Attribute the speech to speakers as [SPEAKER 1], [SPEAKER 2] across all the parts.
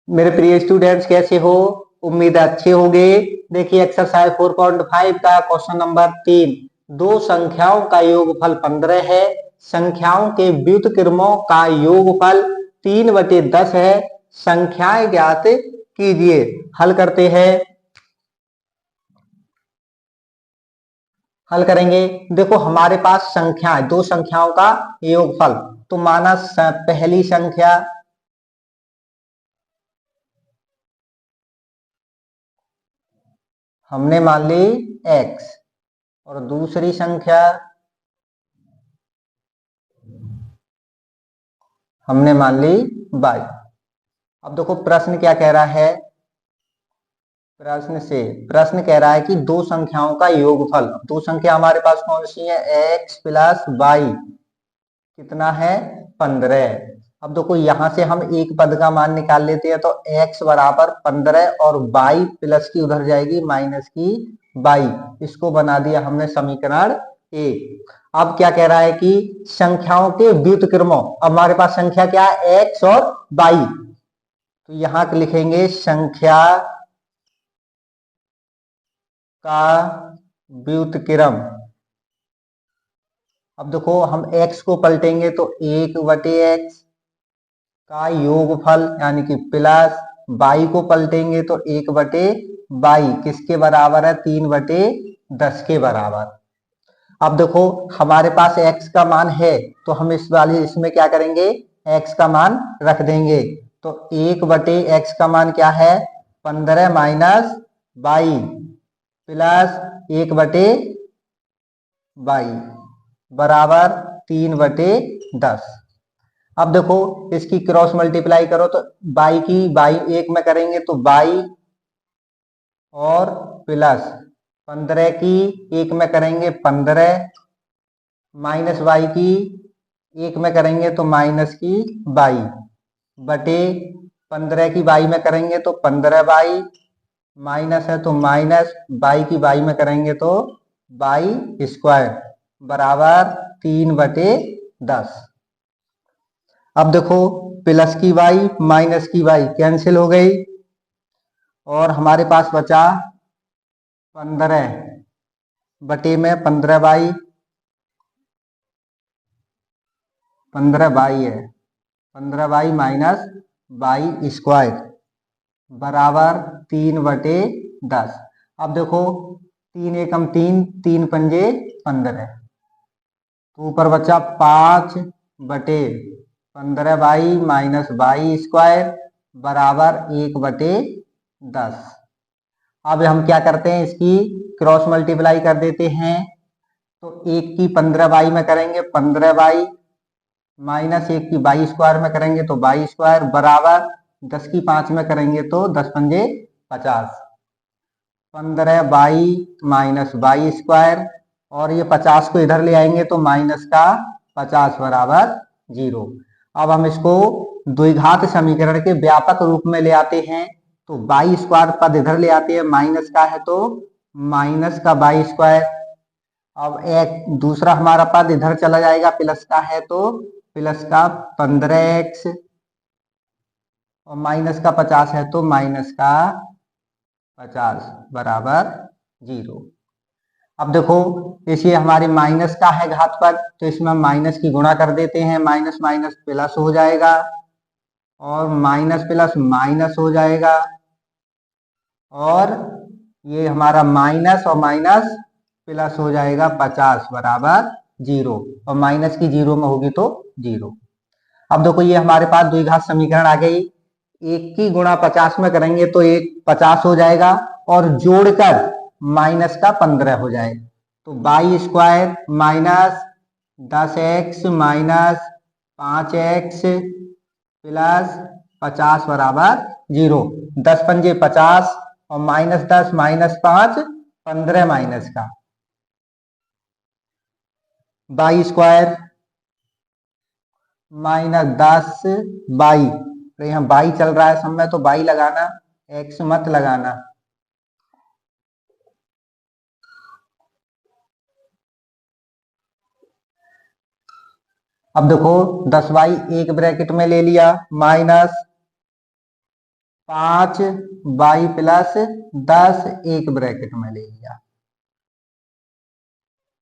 [SPEAKER 1] मेरे प्रिय स्टूडेंट्स, कैसे हो? उम्मीद है अच्छे होंगे। देखिए एक्सरसाइज 4.5 का क्वेश्चन नंबर 3। दो संख्याओं का योगफल 15 है। संख्याओं के व्युत्क्रमों का योगफल 3/10 है। संख्याएं ज्ञात कीजिए। हल करते हैं। हल करेंगे। देखो हमारे पास संख्याएं, दो संख्याओं का योगफल। तो माना पहली संख्या हमने मान ली x और दूसरी संख्या हमने मान ली y। अब देखो प्रश्न क्या कह रहा है। प्रश्न कह रहा है कि दो संख्याओं का योगफल। दो संख्या हमारे पास कौन सी है? x प्लस वाई कितना है? 15। अब देखो यहां से हम एक पद का मान निकाल लेते हैं तो x बराबर 15 और y प्लस की उधर जाएगी माइनस की y। इसको बना दिया हमने समीकरण 1। अब क्या कह रहा है कि संख्याओं के व्युत्क्रमों। अब हमारे पास संख्या क्या है? x और y। तो यहां लिखेंगे संख्या का व्युत्क्रम। अब देखो हम x को पलटेंगे तो 1/x का योगफल यानी कि प्लस y को पलटेंगे तो 1/y किसके बराबर है? 3/10 के बराबर। अब देखो हमारे पास x का मान है तो हम इस वाले इसमें क्या करेंगे? x का मान रख देंगे। तो 1/x का मान क्या है? 15 माइनस y प्लस 1/y बराबर 3/10। अब देखो इसकी क्रॉस मल्टीप्लाई करो तो y की y एक में करेंगे तो y और प्लस 15 की एक में करेंगे 15 माइनस y की एक में करेंगे तो माइनस की y बटे 15 की y में करेंगे तो 15y माइनस है तो माइनस y की y में करेंगे तो y स्क्वायर बराबर 3/10। अब देखो प्लस की y माइनस की y कैंसिल हो गई और हमारे पास बचा 15 बटे में 15y। 15y है 15y माइनस y स्क्वायर बराबर 3/10। अब देखो 3 एकम 3, 3 पंजे 15। तो ऊपर बचा 5/15y माइनस y स्क्वायर बराबर 1/10। अब हम क्या करते हैं? इसकी क्रॉस मल्टीप्लाई कर देते हैं। तो 1 की 15y में करेंगे 15y माइनस 1 की y स्क्वायर में करेंगे तो y स्क्वायर बराबर 10 की 5 में करेंगे तो 10 पंजे 50। 15y माइनस y स्क्वायर और ये 50 को इधर ले आएंगे तो माइनस का 50 बराबर 0। अब हम इसको द्विघात समीकरण के व्यापक रूप में ले आते हैं। तो y स्क्वायर पद इधर ले आते हैं, माइनस का है तो माइनस का y स्क्वायर। अब एक दूसरा हमारा पद इधर चला जाएगा, प्लस का है तो प्लस का 15x और माइनस का 50 है तो माइनस का 50 बराबर 0। अब देखो इसलिए हमारे माइनस का है घात पर तो इसमें हम माइनस की गुणा कर देते हैं। माइनस माइनस प्लस हो जाएगा और माइनस प्लस माइनस हो जाएगा और ये हमारा माइनस और माइनस प्लस हो जाएगा 50 बराबर 0 और माइनस की 0 में होगी तो 0। अब देखो ये हमारे पास द्विघात समीकरण आ गई। 1 की गुणा 50 में करेंगे तो 1 50 हो जाएगा और जोड़कर माइनस का 15 हो जाएगा तो y square minus 10x minus 5x plus 50 बराबर 0। 10 पंजे 50 और माइनस 10 माइनस 5 15 माइनस का y स्क्वायर माइनस 10y। तो यहाँ y चल रहा है सब में तो y लगाना, x मत लगाना। अब देखो 10y एक ब्रैकेट में ले लिया माइनस 5y प्लस 10 एक ब्रैकेट में ले लिया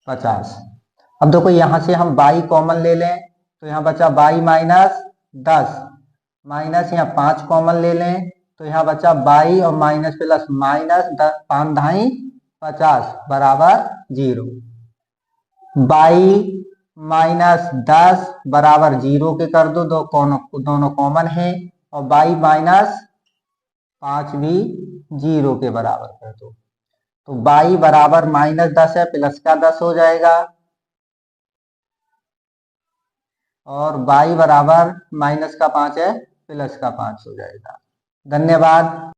[SPEAKER 1] 50। अब देखो यहां से हम y कॉमन ले लें तो यहाँ बचा y माइनस 10 माइनस यहाँ 5 कॉमन ले लें तो यहाँ बचा y और माइनस प्लस माइनस 5 ढाई 50 बराबर 0। y माइनस 10 बराबर 0 के कर दो, दोनों कॉमन है और y माइनस 5 भी 0 के बराबर कर दो तो y बराबर माइनस 10 है प्लस का 10 हो जाएगा और y बराबर माइनस का 5 है प्लस का 5 हो जाएगा। धन्यवाद।